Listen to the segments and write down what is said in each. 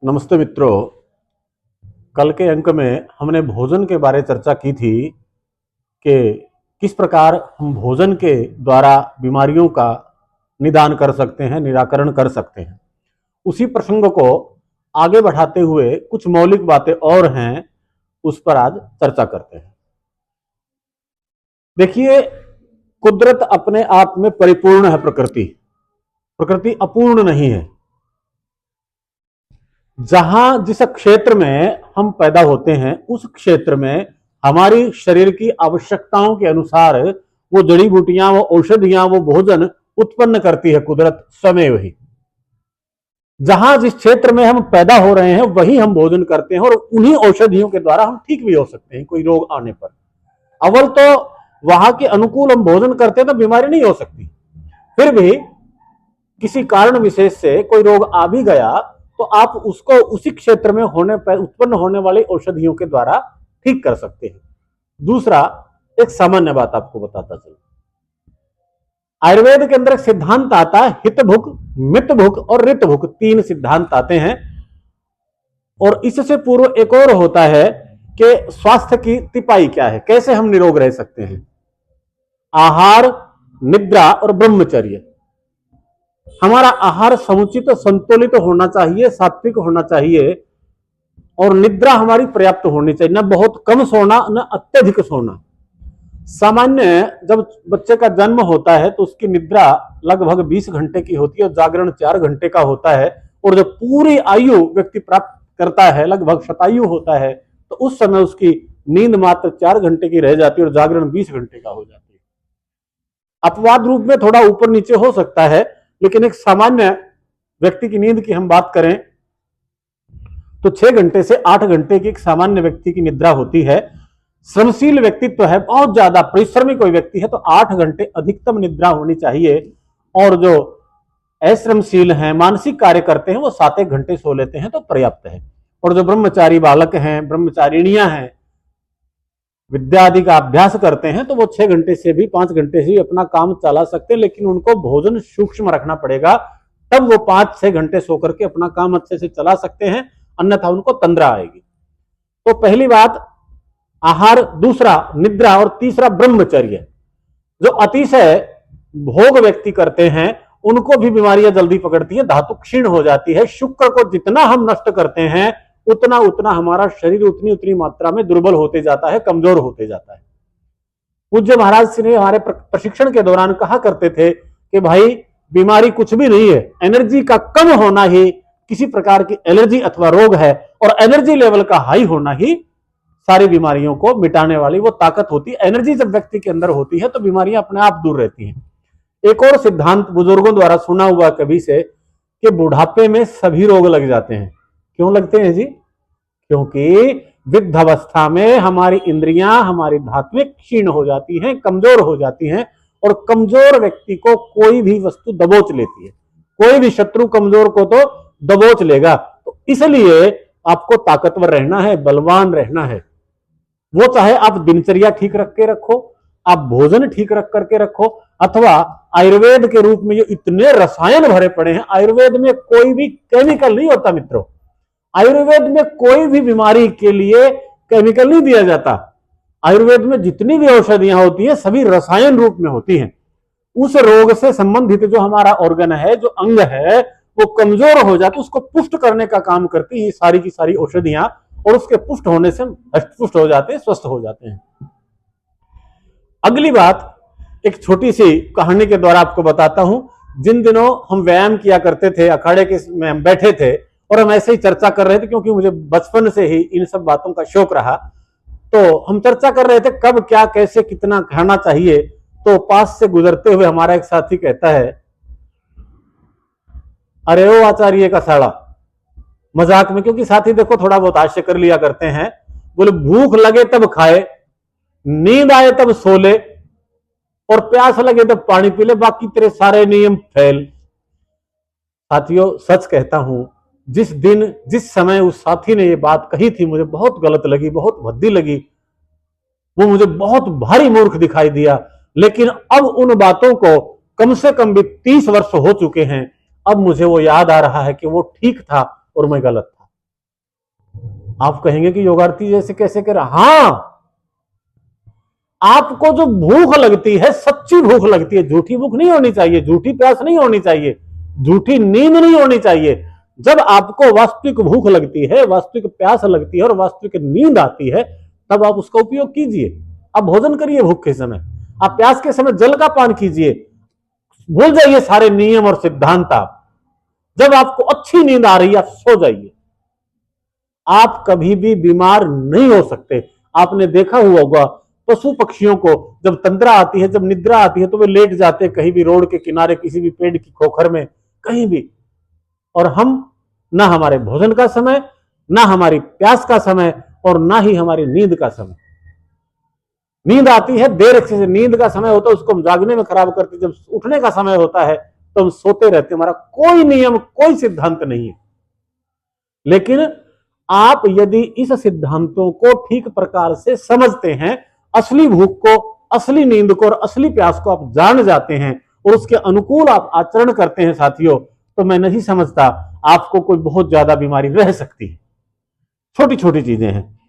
नमस्ते मित्रों। कल के अंक में हमने भोजन के बारे चर्चा की थी कि किस प्रकार हम भोजन के द्वारा बीमारियों का निदान कर सकते हैं, निराकरण कर सकते हैं। उसी प्रसंग को आगे बढ़ाते हुए कुछ मौलिक बातें और हैं, उस पर आज चर्चा करते हैं। देखिए, कुदरत अपने आप में परिपूर्ण है। प्रकृति अपूर्ण नहीं है। जहां जिस क्षेत्र में हम पैदा होते हैं उस क्षेत्र में हमारी शरीर की आवश्यकताओं के अनुसार वो जड़ी बूटियां, वो औषधियां, वो भोजन उत्पन्न करती है कुदरत स्वयं ही। जहां जिस क्षेत्र में हम पैदा हो रहे हैं वही हम भोजन करते हैं और उन्हीं औषधियों के द्वारा हम ठीक भी हो सकते हैं कोई रोग आने पर। अव्वल तो वहां के अनुकूल हम भोजन करते हैं तो बीमारी नहीं हो सकती। फिर भी किसी कारण विशेष से कोई रोग आ भी गया तो आप उसको उसी क्षेत्र में होने पर उत्पन्न होने वाली औषधियों के द्वारा ठीक कर सकते हैं। दूसरा, एक सामान्य बात आपको बताता चलूं। आयुर्वेद के अंदर एक सिद्धांत आता है, हित भुक, मित भुक और ऋत भुक, तीन सिद्धांत आते हैं। और इससे पूर्व एक और होता है कि स्वास्थ्य की तिपाई क्या है, कैसे हम निरोग रह सकते हैं। आहार, निद्रा और ब्रह्मचर्य। हमारा आहार समुचित संतुलित होना चाहिए, सात्विक होना चाहिए और निद्रा हमारी पर्याप्त होनी चाहिए, न बहुत कम सोना न अत्यधिक सोना। सामान्य जब बच्चे का जन्म होता है तो उसकी निद्रा लगभग 20 घंटे की होती है और जागरण 4 घंटे का होता है। और जब पूरी आयु व्यक्ति प्राप्त करता है, लगभग शतायु होता है, तो उस समय उसकी नींद मात्र 4 घंटे की रह जाती है और जागरण 20 घंटे का हो जाती है। अपवाद रूप में थोड़ा ऊपर नीचे हो सकता है, लेकिन एक सामान्य व्यक्ति की नींद की हम बात करें तो 6 घंटे से 8 घंटे की एक सामान्य व्यक्ति की निद्रा होती है। श्रमशील व्यक्तित्व है, बहुत ज्यादा परिश्रमी कोई व्यक्ति है तो 8 घंटे अधिकतम निद्रा होनी चाहिए। और जो अश्रमशील हैं, मानसिक कार्य करते हैं, वो 7-1 घंटे सो लेते हैं तो पर्याप्त है। और जो ब्रह्मचारी बालक हैं, ब्रह्मचारिणियां हैं, विद्या आदि का अभ्यास करते हैं तो वो 6 घंटे से भी 5 घंटे से भी अपना काम चला सकते हैं, लेकिन उनको भोजन सूक्ष्म रखना पड़ेगा, तब वो 5-6 घंटे सो करके अपना काम अच्छे से चला सकते हैं, अन्यथा उनको तंद्रा आएगी। तो पहली बात आहार, दूसरा निद्रा और तीसरा ब्रह्मचर्य। जो अतिशय भोग व्यक्ति करते हैं उनको भी बीमारियां जल्दी पकड़ती है, धातु क्षीण हो जाती है। शुक्र को जितना हम नष्ट करते हैं उतना उतना हमारा शरीर उतनी उतनी मात्रा में दुर्बल होते जाता है, कमजोर होते जाता है। पूज्य महाराज श्री ने हमारे प्रशिक्षण के दौरान कहा करते थे कि भाई बीमारी कुछ भी नहीं है, एनर्जी का कम होना ही किसी प्रकार की एलर्जी अथवा रोग है, और एनर्जी लेवल का हाई होना ही सारी बीमारियों को मिटाने वाली वो ताकत होती है। एनर्जी जब व्यक्ति के अंदर होती है तो बीमारियां अपने आप दूर रहती हैं। एक और सिद्धांत बुजुर्गों द्वारा सुना हुआ कभी से कि बुढ़ापे में सभी रोग लग जाते हैं। क्यों लगते हैं जी? क्योंकि वृद्धावस्था में हमारी इंद्रियां, हमारी धात्विक क्षीण हो जाती हैं, कमजोर हो जाती हैं, और कमजोर व्यक्ति को कोई भी वस्तु दबोच लेती है। कोई भी शत्रु कमजोर को तो दबोच लेगा। तो इसलिए आपको ताकतवर रहना है, बलवान रहना है। वो चाहे आप दिनचर्या ठीक रख के रखो, आप भोजन ठीक रख करके रखो, अथवा आयुर्वेद के रूप में जो इतने रसायन भरे पड़े हैं, आयुर्वेद में कोई भी केमिकल नहीं होता मित्रों। आयुर्वेद में कोई भी बीमारी के लिए केमिकल नहीं दिया जाता। आयुर्वेद में जितनी भी औषधियां होती है सभी रसायन रूप में होती हैं। उस रोग से संबंधित जो हमारा ऑर्गन है, जो अंग है, वो कमजोर हो जाता है, उसको पुष्ट करने का काम करती है सारी की सारी औषधियां, और उसके पुष्ट होने से पुष्ट हो जाते हैं, स्वस्थ हो जाते हैं। अगली बात एक छोटी सी कहानी के द्वारा आपको बताता हूं। जिन दिनों हम व्यायाम किया करते थे, अखाड़े के में हम बैठे थे और हम ऐसे ही चर्चा कर रहे थे, क्योंकि मुझे बचपन से ही इन सब बातों का शौक रहा, तो हम चर्चा कर रहे थे कब क्या कैसे कितना खाना चाहिए। तो पास से गुजरते हुए हमारा एक साथी कहता है, अरे ओ आचार्य का साड़ा, मजाक में, क्योंकि साथी देखो थोड़ा बहुत हास्य कर लिया करते हैं, बोले भूख लगे तब खाए, नींद आए तब सो ले, और प्यास लगे तब पानी पी ले, बाकी तेरे सारे नियम फेल। साथियों, सच कहता हूं, जिस दिन जिस समय उस साथी ने ये बात कही थी मुझे बहुत गलत लगी, बहुत भद्दी लगी, वो मुझे बहुत भारी मूर्ख दिखाई दिया। लेकिन अब उन बातों को कम से कम भी 30 वर्ष हो चुके हैं, अब मुझे वो याद आ रहा है कि वो ठीक था और मैं गलत था। आप कहेंगे कि योगार्थी जैसे कैसे कर, हाँ, आपको जो भूख लगती है, सच्ची भूख लगती है, झूठी भूख नहीं होनी चाहिए, झूठी प्यास नहीं होनी चाहिए, झूठी नींद नहीं होनी चाहिए। जब आपको वास्तविक भूख लगती है, वास्तविक प्यास लगती है और वास्तविक नींद आती है, तब आप उसका उपयोग कीजिए। आप भोजन करिए भूख के समय, आप प्यास के समय जल का पान कीजिए, भूल जाइए सारे नियम और सिद्धांत। आप जब आपको अच्छी नींद आ रही है, आप सो जाइए। आप कभी भी बीमार नहीं हो सकते। आपने देखा हुआ होगा पशु पक्षियों को, जब तंद्रा आती है, जब निद्रा आती है, तो वे लेट जाते हैं कहीं भी, रोड के किनारे, किसी भी पेड़ की खोखर में, कहीं भी। और हम, ना हमारे भोजन का समय, ना हमारी प्यास का समय, और ना ही हमारी नींद का समय। नींद आती है देर से, नींद का समय होता है उसको हम जागने में खराब करते, जब उठने का समय होता है तो हम सोते रहते। हमारा कोई नियम, कोई सिद्धांत नहीं है। लेकिन आप यदि इस सिद्धांतों को ठीक प्रकार से समझते हैं, असली भूख को, असली नींद को और असली प्यास को आप जान जाते हैं और उसके अनुकूल आप आचरण करते हैं साथियों, तो मैं नहीं समझता आपको कोई बहुत ज्यादा बीमारी रह सकती है। छोटी छोटी चीजें हैं।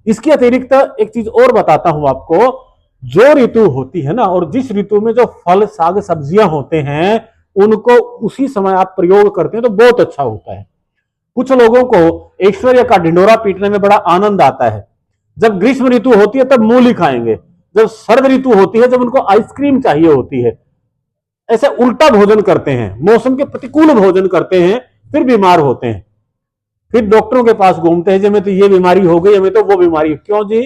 इसके अतिरिक्त एक चीज और बताता हूं आपको, जो ऋतु होती है ना, और जिस ऋतु में जो फल साग सब्जियां होते हैं, उनको उसी समय आप प्रयोग करते हैं तो बहुत अच्छा होता है। कुछ लोगों को ऐश्वर्य का ढिंडोरा पीटने में बड़ा आनंद आता है। जब ग्रीष्म ऋतु होती है तब मूली खाएंगे, जब शरद ऋतु होती है, जब उनको आइसक्रीम चाहिए होती है। ऐसे उल्टा भोजन करते हैं, मौसम के प्रतिकूल भोजन करते हैं, फिर बीमार होते हैं, फिर डॉक्टरों के पास घूमते हैं, जी हमें तो ये बीमारी हो गई, हमें तो वो बीमारी। क्यों जी?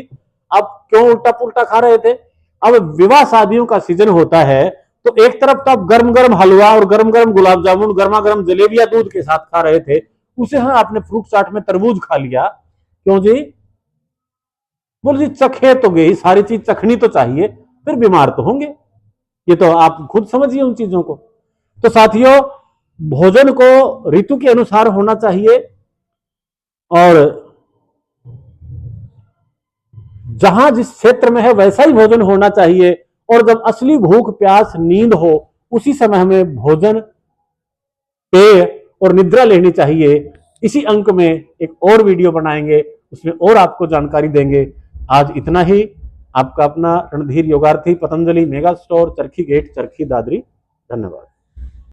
आप क्यों उल्टा पुल्टा खा रहे थे? अब विवाह शादियों का सीजन होता है, तो एक तरफ तो आप गर्म गर्म हलवा और गर्म गर्म गुलाब जामुन, गर्मा गर्म जलेबियां दूध के साथ खा रहे थे, उसे हाँ आपने फ्रूट चाट में तरबूज खा लिया। क्यों जी? बोल जी चखे तो गई, सारी चीज चखनी तो चाहिए, फिर बीमार तो होंगे। ये तो आप खुद समझिए उन चीजों को। तो साथियों, भोजन को ऋतु के अनुसार होना चाहिए, और जहां जिस क्षेत्र में है वैसा ही भोजन होना चाहिए। और जब असली भूख प्यास नींद हो, उसी समय हमें भोजन, पेय और निद्रा लेनी चाहिए। इसी अंक में एक और वीडियो बनाएंगे, उसमें और आपको जानकारी देंगे। आज इतना ही। आपका अपना रणधीर योगार्थी, पतंजलि मेगा स्टोर, चरखी गेट, चरखी दादरी। धन्यवाद।